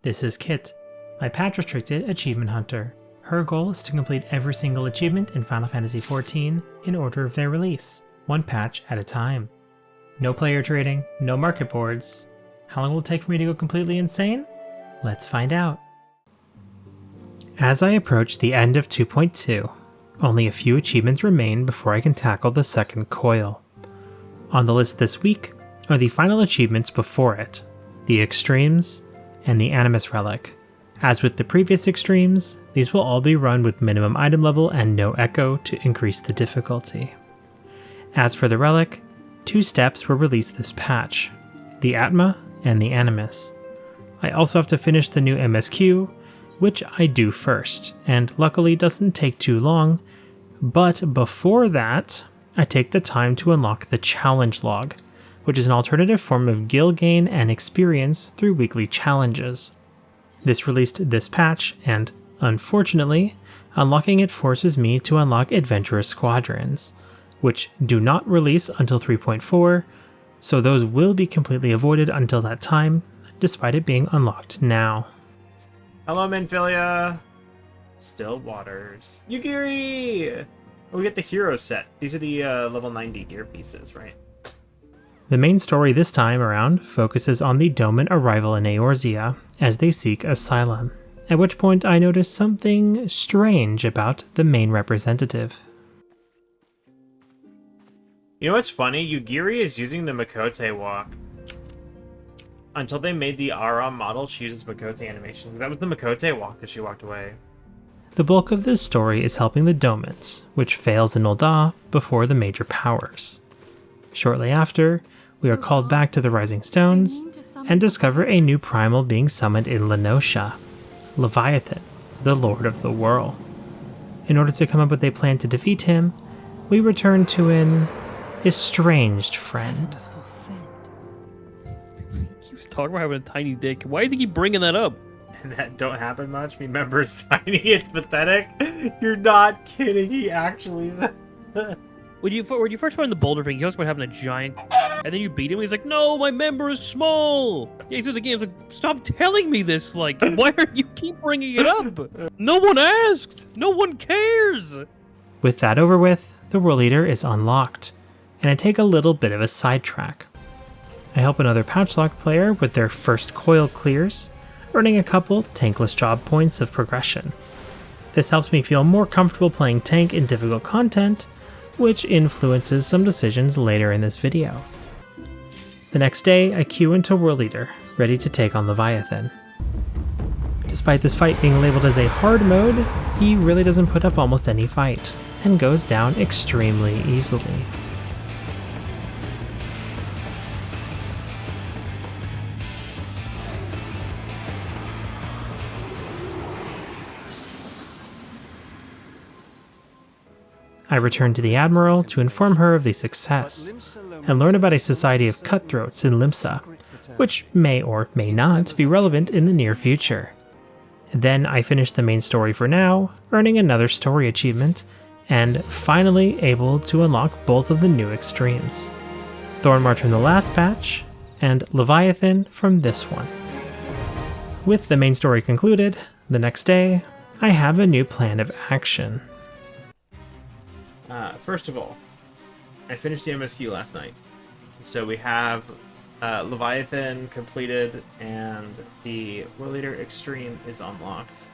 This is Kitt, my patch-restricted achievement hunter. Her goal is to complete every single achievement in Final Fantasy XIV in order of their release, one patch at a time. No player trading, no market boards. How long will it take for me to go completely insane? Let's find out. As I approach the end of 2.2, only a few achievements remain before I can tackle the second coil. On the list this week are the final achievements before it, the Extremes, and the Animus Relic. As with the previous Extremes, these will all be run with minimum item level and no echo to increase the difficulty. As for the Relic, 2 steps were released this patch, the Atma and the Animus. I also have to finish the new MSQ, which I do first, and luckily doesn't take too long, but before that, I take the time to unlock the Challenge Log, which is an alternative form of gil gain and experience through weekly challenges. This released this patch, and unfortunately, unlocking it forces me to unlock Adventurous Squadrons, which do not release until 3.4, so those will be completely avoided until that time, despite it being unlocked now. Hello, Minfilia! Still Waters. Yugiri! Oh, we get the hero set. These are the level 90 gear pieces, right? The main story this time around focuses on the Doman arrival in Eorzea as they seek asylum, at which point I notice something strange about the main representative. You know what's funny? Yugiri is using the miqo'te walk. Until they made the Aram model, she uses miqo'te animations. That was the miqo'te walk as she walked away. The bulk of this story is helping the Domans, which fails in Ul'dah before the major powers. Shortly after, we are called back to the Rising Stones and discover a new primal being summoned in Lenosha, Leviathan, the Lord of the Whirl. In order to come up with a plan to defeat him, we return to an estranged friend. He was talking about having a tiny dick. Why does he keep bringing that up? That don't happen much. Remember's tiny. It's pathetic. You're not kidding. He actually said. When you first find the boulder thing, he talks about having a giant, and then you beat him. And he's like, "No, my member is small." Yeah, he said the game's like, "Stop telling me this. Like, why are you keep bringing it up? No one asked. No one cares." With that over with, the World Eater is unlocked, and I take a little bit of a sidetrack. I help another Patchlock player with their first coil clears, earning a couple tankless job points of progression. This helps me feel more comfortable playing tank in difficult content, which influences some decisions later in this video. The next day, I queue into World Eater, ready to take on Leviathan. Despite this fight being labeled as a hard mode, he really doesn't put up almost any fight, and goes down extremely easily. I return to the Admiral to inform her of the success, and learn about a society of cutthroats in Limsa, which may or may not be relevant in the near future. Then I finish the main story for now, earning another story achievement, and finally able to unlock both of the new Extremes, Thornmarch from the last patch, and Leviathan from this one. With the main story concluded, the next day, I have a new plan of action. First of all, I finished the MSQ last night. So we have Leviathan completed and the World Eater Extreme is unlocked.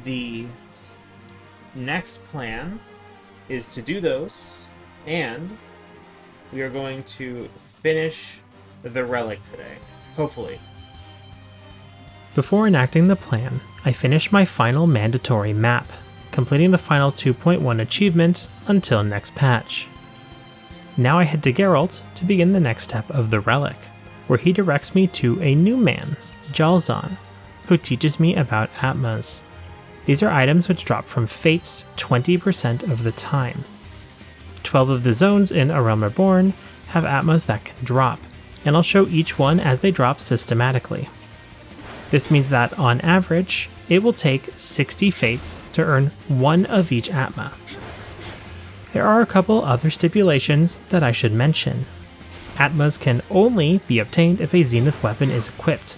The next plan is to do those, and we are going to finish the Relic today, hopefully. Before enacting the plan, I finish my final mandatory map, completing the final 2.1 achievement until next patch. Now I head to Geralt to begin the next step of the Relic, where he directs me to a new man, Jalzahn, who teaches me about Atmas. These are items which drop from Fates 20% of the time. 12 of the zones in A Realm Reborn have Atmas that can drop, and I'll show each one as they drop systematically. This means that, on average, it will take 60 Fates to earn one of each Atma. There are a couple other stipulations that I should mention. Atmas can only be obtained if a Zenith weapon is equipped,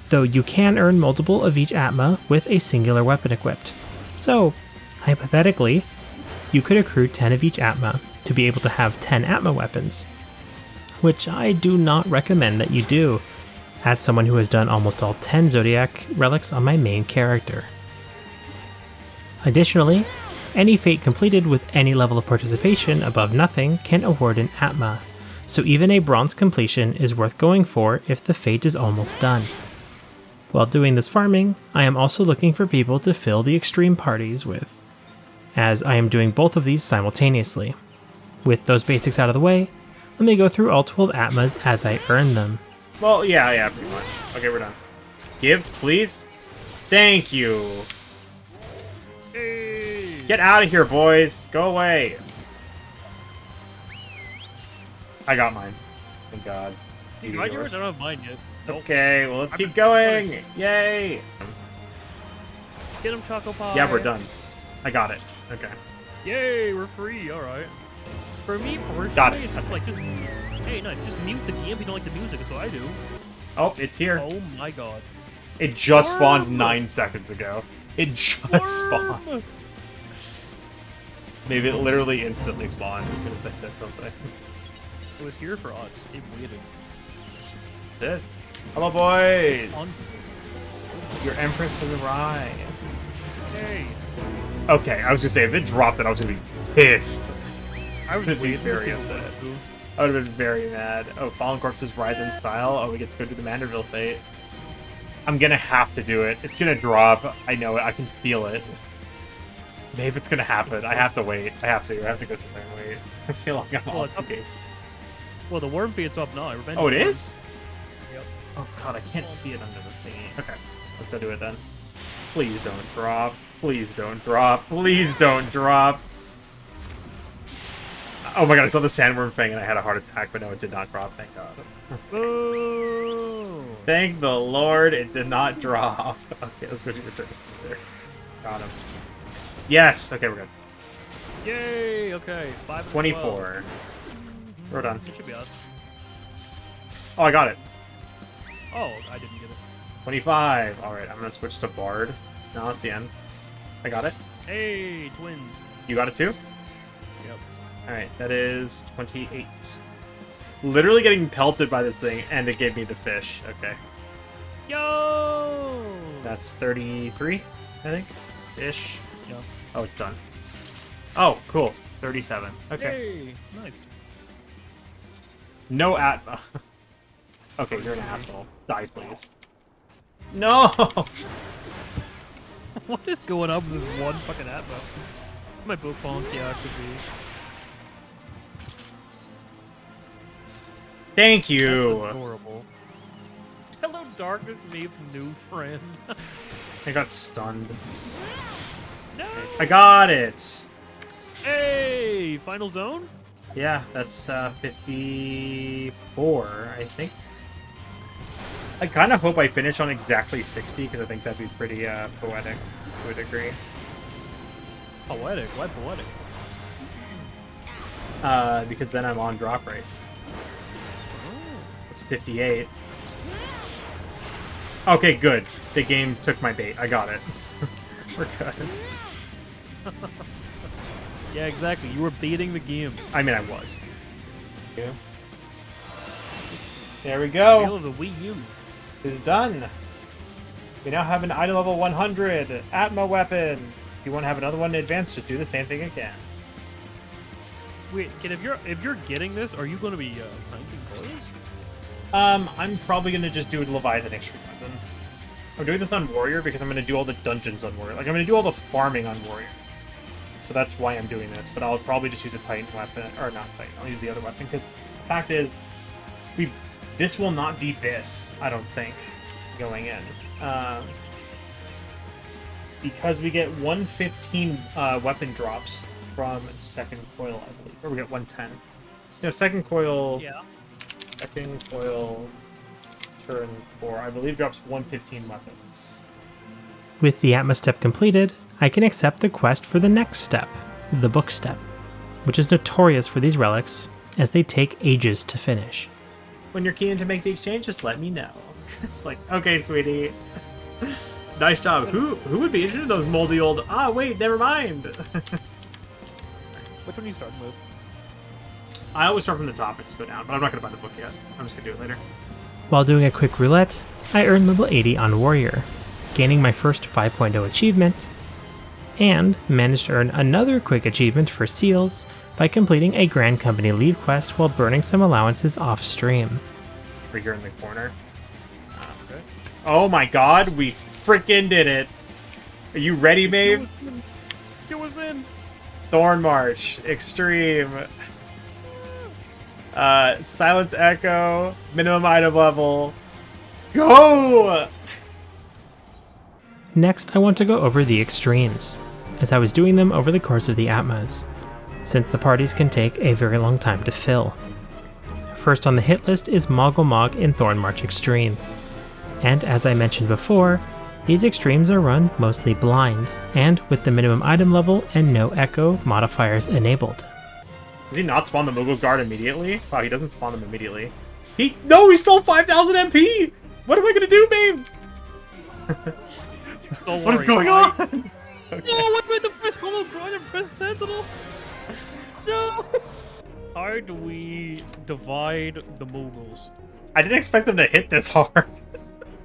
though you can earn multiple of each Atma with a singular weapon equipped. So, hypothetically, you could accrue 10 of each Atma to be able to have 10 Atma weapons, which I do not recommend that you do, as someone who has done almost all 10 Zodiac relics on my main character. Additionally, any fate completed with any level of participation above nothing can award an Atma, so even a bronze completion is worth going for if the fate is almost done. While doing this farming, I am also looking for people to fill the extreme parties with, as I am doing both of these simultaneously. With those basics out of the way, let me go through all 12 Atmas as I earn them. Well, yeah, pretty much. Okay, we're done. Give, please. Thank you. Hey. Get out of here, boys. Go away. I got mine. Thank God. You got yours? I don't have mine yet. Nope. Okay, well, let's keep going. Yay. Get him, Choco Pie. Yeah, we're done. I got it. Okay. Yay, we're free. All right. For me, personally, Got it. it's just like, hey, nice. Just mute the game if you don't like the music. That's what I do. Oh, it's here. Oh my God. It just spawned Worm! 9 seconds ago. It just Worm! spawned. Maybe it literally instantly spawned as soon as I said something. It was here for us. It waited. Did. Hello, boys. Your Empress has arrived. Hey. Okay, I was gonna say if it dropped, then I was gonna be pissed. I was I'd be waiting to very see upset. what was. I would have been very mad. Oh, Fallen Corpses Writhe in Style. Oh, we get to go to the Manderville Fate. I'm gonna have to do it. It's gonna drop. I know it. I can feel it. Maybe it's gonna happen. I have to wait. I have to go sit there and wait. I feel like I'm Well, it's up. obligated. Well, the worm feed's up now. Oh, it is? Yep. Oh god, I can't see it under the thingy. Okay, let's go do it then. Please don't drop. Please don't drop. Please don't drop. Oh my god, I saw the sandworm thing and I had a heart attack, but no, it did not drop, thank god. Boo! Thank the Lord, it did not drop. Okay, let's go do return there. Got him. Yes! Okay, we're good. Yay! Okay, 5 and 24. We're done. It should be us. Oh, I got it. Oh, I didn't get it. 25. Alright, I'm gonna switch to Bard. No, that's the end. I got it. Hey, twins. You got it too? Yep. Alright, that is 28. Literally getting pelted by this thing, and it gave me the fish. Okay. Yo! That's 33, I think. Ish. Yeah. Oh, it's done. Oh, cool. 37. Okay. Hey, nice. No Atma. Okay, you're an asshole. Die, please. No! What is going on with this one fucking Atma? My boot funk, yeah, it could be. Thank That's you! adorable. Hello, darkness, Maeve's new friend. I got stunned. No! I got it! Hey, final zone? Yeah, that's 54, I think. I kind of hope I finish on exactly 60, because I think that'd be pretty poetic to a degree. Poetic? Why poetic? Because then I'm on drop rate. It's 58. Okay, good. The game took my bait. I got it. We're good. Yeah, exactly. You were beating the game. I mean, I was. Yeah. There we Feel go. of the Wii U. It's done. We now have an item level 100 Atma weapon. If you want to have another one in advance, just do the same thing again. Wait, Kid, if you're getting this, are you going to be planting coils? I'm probably gonna just do a Leviathan extreme weapon. I'm doing this on Warrior because I'm gonna do all the dungeons on Warrior. Like, I'm gonna do all the farming on Warrior. So that's why I'm doing this, but I'll probably just use a Titan weapon, or not Titan, I'll use the other weapon, because the fact is, this will not be this, I don't think, going in. Because we get 115 weapon drops from second coil, I believe, or we get 110. No, second coil... Yeah. Second coil, turn 4, I believe drops 115 weapons. With the Atma step completed, I can accept the quest for the next step, the book step, which is notorious for these relics, as they take ages to finish. when you're keen to make the exchange, just let me know. It's like, okay, sweetie. Nice job. Who would be interested in those moldy old... Ah, wait, never mind. Which one do you start with? I always start from the top and just go down, but I'm not going to buy the book yet. I'm just going to do it later. While doing a quick roulette, I earned level 80 on Warrior, gaining my first 5.0 achievement, and managed to earn another quick achievement for Seals by completing a Grand Company leave quest while burning some allowances off stream. Over here in the corner. Okay. Oh my god, we freaking did it! Are you ready, Maeve? Get was in. Thorn March, Extreme, Silence Echo, minimum item level. Go! Next, I want to go over the extremes, as I was doing them over the course of the Atmas, since the parties can take a very long time to fill. First on the hit list is Moggle Mog in Thorn March Extreme, and as I mentioned before, these extremes are run mostly blind, and with the minimum item level and no echo modifiers enabled. Does he not spawn the Moogle's Guard immediately? Wow, he doesn't spawn them immediately. No, he stole 5,000 MP! What am I gonna do, babe? What is going on? Okay. No, what made the press Hollow Grind and press Sentinel? No! How do we divide the Moogles? I didn't expect them to hit this hard.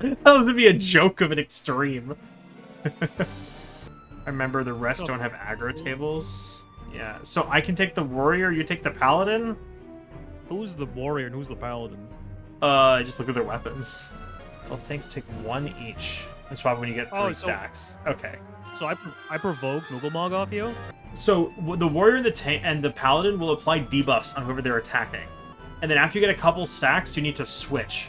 That was gonna be a joke of an extreme. I remember the rest don't have aggro tables. Yeah, so I can take the warrior, you take the paladin? Who's the warrior and who's the paladin? Just look at their weapons. All tanks take one each. That's probably when you get 3 stacks. Okay. So I provoke Moogle off you? So the warrior and the tank and the paladin will apply debuffs on whoever they're attacking. And then after you get a couple stacks, you need to switch.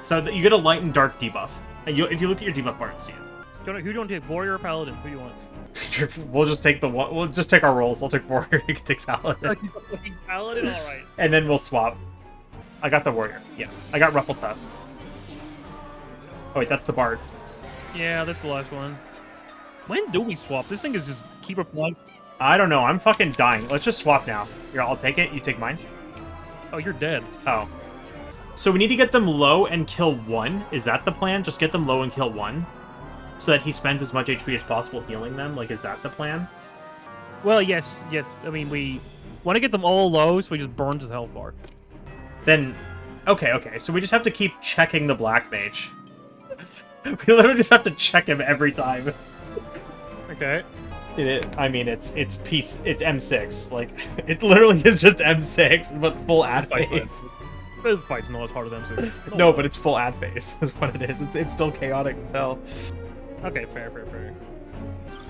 So that you get a light and dark debuff. And if you look at your debuff bar and see it. Who do you want to take, warrior or paladin? Who do you want? We'll just take we'll just take our rolls. I'll take warrior, you can take paladin. Paladin, alright. And then we'll swap. I got the warrior. Yeah. I got Ruffled Tuff. Oh wait, that's the bard. Yeah, that's the last one. When do we swap? This thing is just keep replying. I don't know. I'm fucking dying. Let's just swap now. Here, I'll take it. You take mine. Oh, you're dead. Oh. So we need to get them low and kill 1. Is that the plan? Just get them low and kill 1? So that he spends as much HP as possible healing them? Like, is that the plan? Well, yes. I mean, we want to get them all low, so we just burn his health bar. Then, okay. So we just have to keep checking the Black Mage. We literally just have to check him every time. Okay. I mean, it's M6. Like, it literally is just M6, but full ad phase. This fight's not as hard as M6. No, but it's full ad phase, is what it is. It's still chaotic as hell. Okay, fair.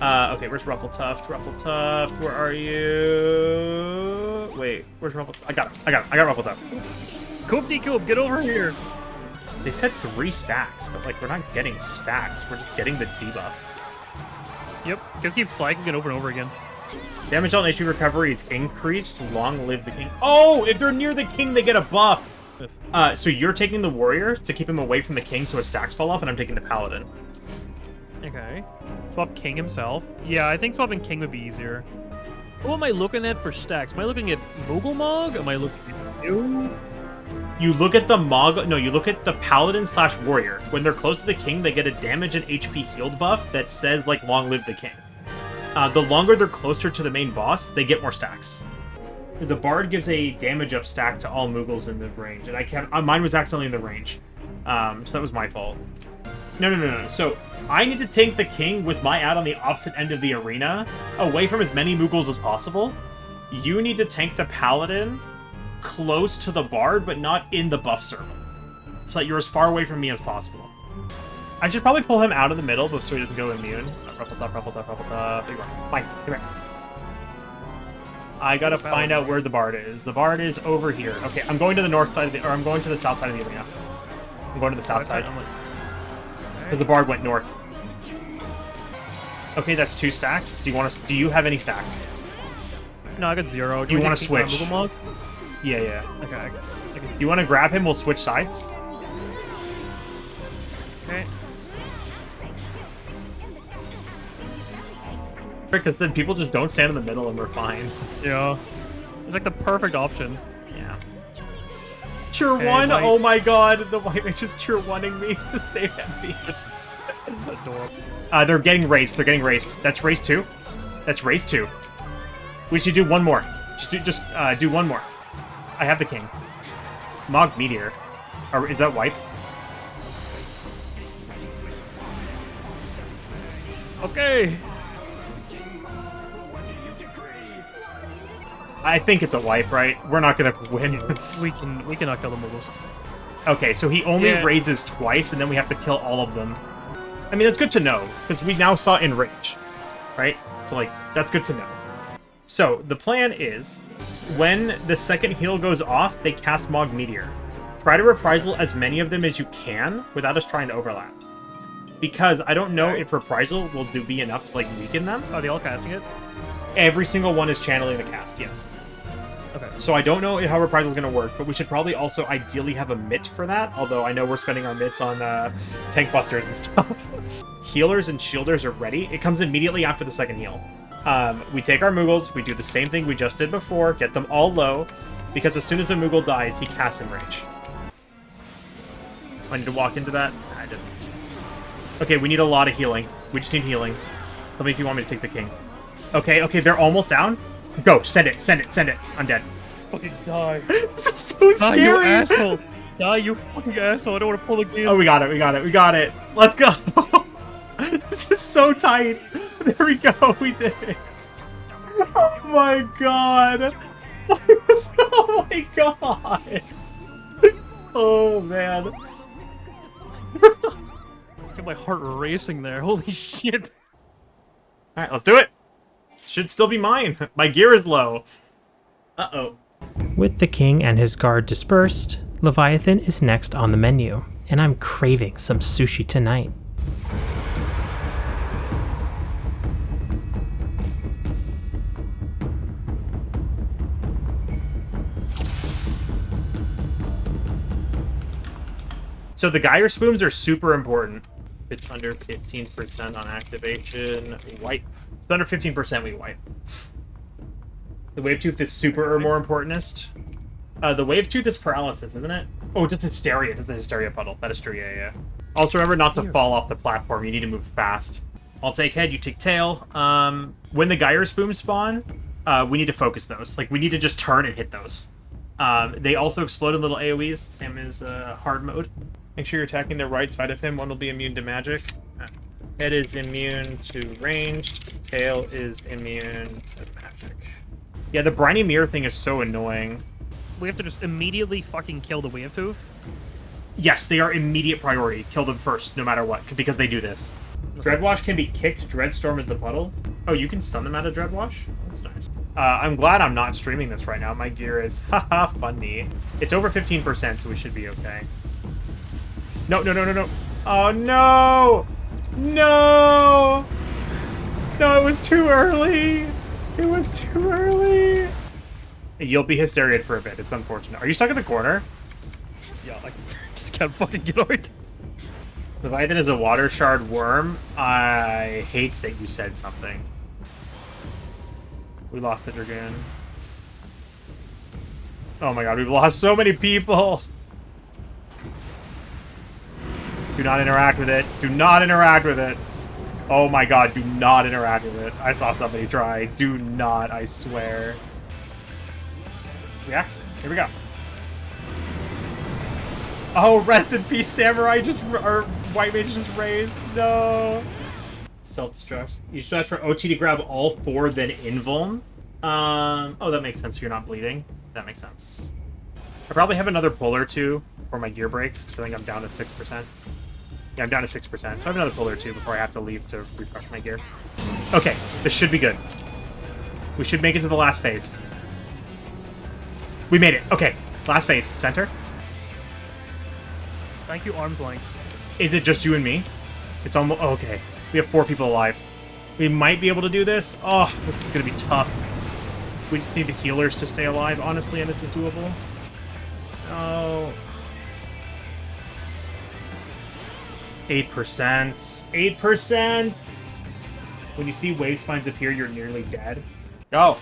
Okay, where's Ruffletuft? Ruffletuft, where are you? Wait, where's Ruffletuft? I got him. I got Ruffletuft. Coop, get over here. They said 3 stacks, but like we're not getting stacks. We're just getting the debuff. Yep, just keep cycling it over and over again. Damage on HP recovery is increased. Long live the king. Oh, if they're near the king, they get a buff. So you're taking the warrior to keep him away from the king so his stacks fall off, and I'm taking the paladin. Okay. Swap king himself. Yeah, I think swapping king would be easier. What am I looking at for stacks? Am I looking at Moogle Mog? Am I looking at you? You look at the Mog. No, you look at the paladin/warrior. When they're close to the king, they get a damage and HP healed buff that says like "Long live the king." The longer they're closer to the main boss, they get more stacks. The bard gives a damage up stack to all Moogles in the range, and I can't. Mine was accidentally in the range, so that was my fault. No. So I need to tank the king with my ad on the opposite end of the arena, away from as many Moogles as possible. You need to tank the paladin close to the bard, but not in the buff circle, so that you're as far away from me as possible. I should probably pull him out of the middle so he doesn't go immune. Ruffletuff. There you are. Fine, come here. I gotta find out where the bard is. The bard is over here. Okay, I'm going to the north side of the, or I'm going to the south side of the arena. I'm going to the south side. Because the bard went north. Okay, that's 2 stacks. Do you have any stacks? No, I got 0. Do you want to switch? Yeah. Okay. You want to grab him? We'll switch sides. Okay. Because then people just don't stand in the middle and we're fine. Yeah. It's like the perfect option. Yeah. Cure Hey, 1? white. Oh my god, the white mage is cure 1ing me to save MP. Adorable. They're getting raced. They're getting raced. That's race 2. That's race 2. We should do one more. Just do one more. I have the king. Mog Meteor. Is that wipe? Okay. I think it's a wipe, right? We're not gonna win. We cannot kill the moguls. Okay, so he only Yeah. raises twice, and then we have to kill all of them. I mean, that's good to know, because we now saw Enrage, right? So, like, that's good to know. So, the plan is, when the second heal goes off, they cast Mog Meteor. Try to reprisal as many of them as you can, without us trying to overlap. Because I don't know if reprisal will be enough to, like, weaken them. Are they all casting it? Every single one is channeling the cast, yes. Okay. So I don't know how reprisal is going to work, but we should probably also ideally have a mitt for that, although I know we're spending our mitts on tank busters and stuff. Healers and shielders are ready. It comes immediately after the second heal. We take our Moogles, we do the same thing we just did before, get them all low, because as soon as a Moogle dies, he casts Enrage. I need to walk into that? I didn't. Okay, we need a lot of healing. We just need healing. Tell me if you want me to take the king. Okay, they're almost down. Go, send it. I'm dead. Fucking die. This is so Die, you scary. asshole. Die, you fucking asshole. I don't want to pull again. Oh, we got it. Let's go. This is so tight. There we go. We did it. Oh my god. Oh my god. Oh man. I feel my heart racing there. Holy shit. All right, let's do it. Should still be mine. My gear is low. Uh-oh. With the king and his guard dispersed, Leviathan is next on the menu, and I'm craving some sushi tonight. So the Geyer Spoons are super important. It's under 15% on activation. Wipe. If it's under 15%, we wipe. The Wave Tooth is super or more importantest. The Wave Tooth is paralysis, isn't it? Oh, just Hysteria. It's the Hysteria puddle. That is true, yeah. Also, remember not to fall off the platform. You need to move fast. I'll take head, you take tail. When the Geyer Spoons spawn, we need to focus those. Like, we need to just turn and hit those. They also explode in little AoEs. Same as hard mode. Make sure you're attacking the right side of him. One will be immune to magic. Head is immune to ranged. Tail is immune to magic. Yeah, the Briny Mirror thing is so annoying. We have to just immediately fucking kill the Wave Tooth. Yes, they are immediate priority. Kill them first, no matter what, because they do this. Dreadwash can be kicked. Dreadstorm is the puddle. Oh, you can stun them out of Dreadwash? That's nice. I'm glad I'm not streaming this right now. My gear is haha funny. It's over 15%, so we should be okay. No. Oh, no! No! No, it was too early! It was too early! You'll be hysteriaed for a bit. It's unfortunate. Are you stuck in the corner? Yeah, I just can't fucking get out. Leviathan is a water shard worm. I hate that you said something. We lost the Dragoon. Oh my god, we've lost so many people! Do not interact with it. Do not interact with it. Oh my god, do not interact with it. I saw somebody try. Do not, I swear. React. Here we go. Oh, rest in peace, Samurai or White Mage just raised. No. Self-destruct. You should try for OT to grab all 4, then invuln. Oh, that makes sense if you're not bleeding. That makes sense. I probably have another pull or 2 for my gear breaks, because I think I'm down to 6%. Yeah, I'm down to 6%, so I have another pull or 2 before I have to leave to refresh my gear. Okay, this should be good. We should make it to the last phase. We made it. Okay, last phase. Center. Thank you, arm's length. Is it just you and me? It's almost... Oh, okay. We have 4 people alive. We might be able to do this. Oh, this is going to be tough. We just need the healers to stay alive, honestly, and this is doable. Oh. 8%. 8%! When you see wave spines appear, you're nearly dead. Go!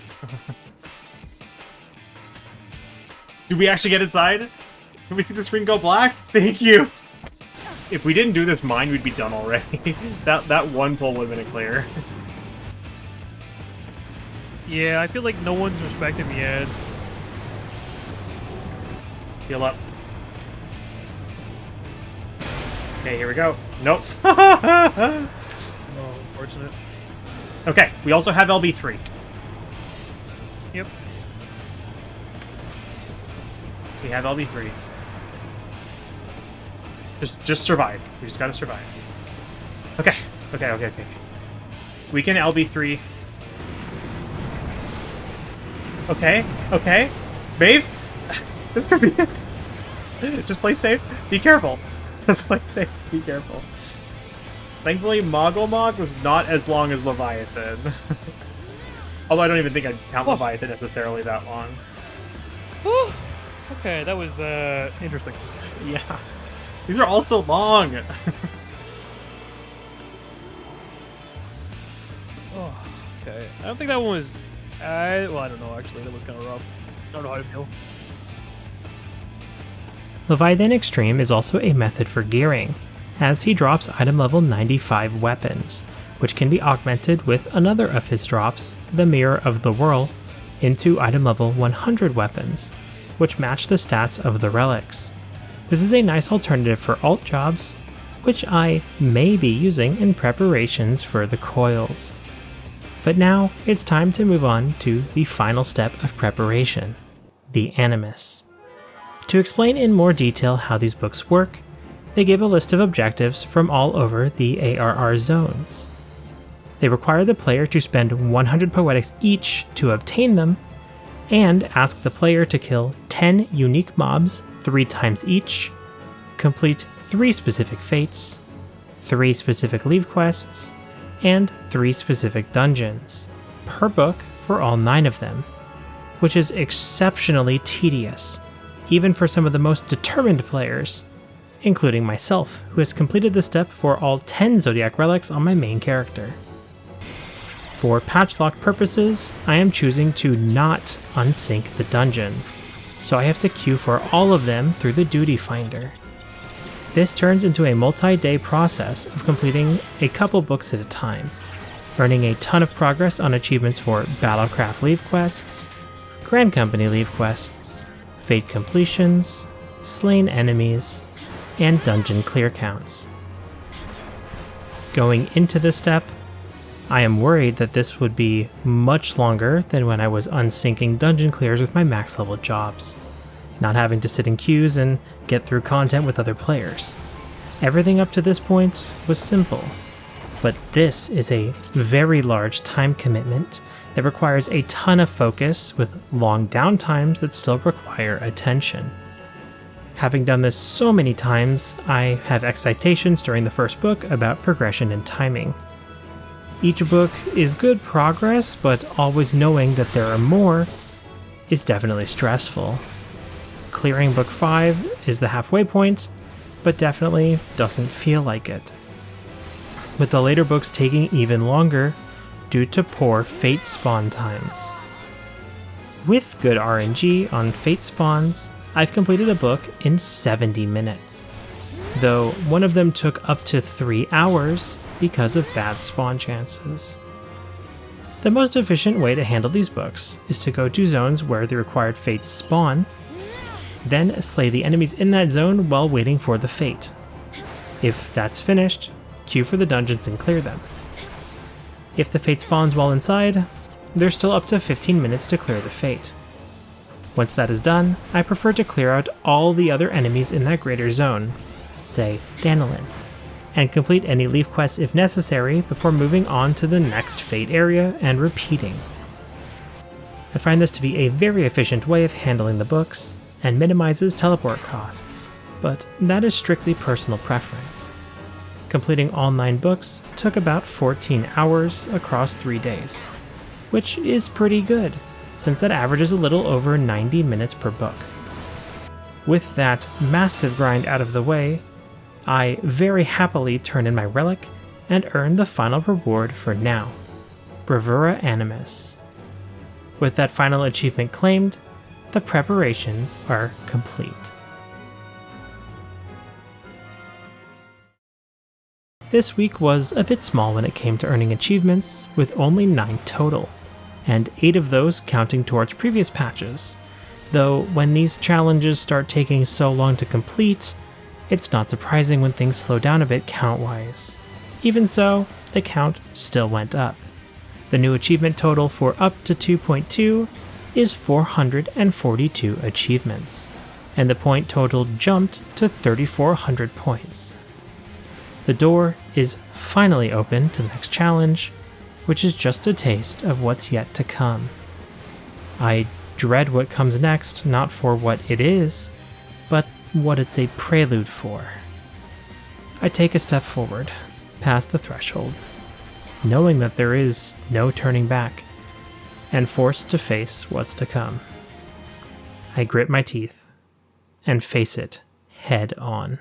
Did we actually get inside? Can we see the screen go black? Thank you! If we didn't do this mine, we'd be done already. that one pull would have been a clear. Yeah, I feel like no one's respecting the ads. Heal up. Okay, here we go. Nope. Oh, unfortunate. Okay, we also have LB3. Yep. We have LB3. Just survive. We just gotta survive. Okay. Okay. We can LB3. Okay. Babe? This could be it. Just play safe. Be careful. Just play safe. Be careful. Thankfully, Moggle was not as long as Leviathan. Although I don't even think I'd count Leviathan necessarily that long. Whew. Okay, that was interesting. Yeah. These are all so long. Oh, okay. I don't think that one was... well, I don't know, actually. That was kind of rough. I don't know how to feel. Leviathan Extreme is also a method for gearing, as he drops item level 95 weapons, which can be augmented with another of his drops, the Mirror of the Whirl, into item level 100 weapons, which match the stats of the relics. This is a nice alternative for alt jobs, which I may be using in preparations for the coils. But now it's time to move on to the final step of preparation, the Animus. To explain in more detail how these books work, they give a list of objectives from all over the ARR zones. They require the player to spend 100 poetics each to obtain them, and ask the player to kill 10 unique mobs 3 times each, complete 3 specific fates, 3 specific leave quests, and 3 specific dungeons, per book for all 9 of them, which is exceptionally tedious, even for some of the most determined players, including myself, who has completed the step for all 10 Zodiac relics on my main character. For Patchlock purposes, I am choosing to not unsync the dungeons, so I have to queue for all of them through the Duty Finder. This turns into a multi-day process of completing a couple books at a time, earning a ton of progress on achievements for Battlecraft Leave Quests, Grand Company Leave Quests, Fate completions, slain enemies, and dungeon clear counts. Going into this step, I am worried that this would be much longer than when I was unsyncing dungeon clears with my max level jobs, not having to sit in queues and get through content with other players. Everything up to this point was simple, but this is a very large time commitment that requires a ton of focus with long downtimes that still require attention. Having done this so many times, I have expectations during the first book about progression and timing. Each book is good progress, but always knowing that there are more is definitely stressful. Clearing book 5 is the halfway point, but definitely doesn't feel like it. With the later books taking even longer due to poor fate spawn times. With good RNG on fate spawns, I've completed a book in 70 minutes, though one of them took up to 3 hours because of bad spawn chances. The most efficient way to handle these books is to go to zones where the required fates spawn, then slay the enemies in that zone while waiting for the fate. If that's finished, queue for the dungeons and clear them. If the fate spawns while inside, there's still up to 15 minutes to clear the fate. Once that is done, I prefer to clear out all the other enemies in that greater zone, say Danilin, and complete any leave quests if necessary before moving on to the next fate area and repeating. I find this to be a very efficient way of handling the books and minimizes teleport costs, but that is strictly personal preference. Completing all 9 books took about 14 hours across 3 days, which is pretty good, since that averages a little over 90 minutes per book. With that massive grind out of the way, I very happily turn in my relic and earn the final reward for now, Bravura Animus. With that final achievement claimed, the preparations are complete. This week was a bit small when it came to earning achievements, with only 9 total, and 8 of those counting towards previous patches, though when these challenges start taking so long to complete, it's not surprising when things slow down a bit count-wise. Even so, the count still went up. The new achievement total for up to 2.2 is 442 achievements, and the point total jumped to 3,400 points. The door is finally open to the next challenge, which is just a taste of what's yet to come. I dread what comes next, not for what it is, but what it's a prelude for. I take a step forward, past the threshold, knowing that there is no turning back, and forced to face what's to come. I grit my teeth and face it head on.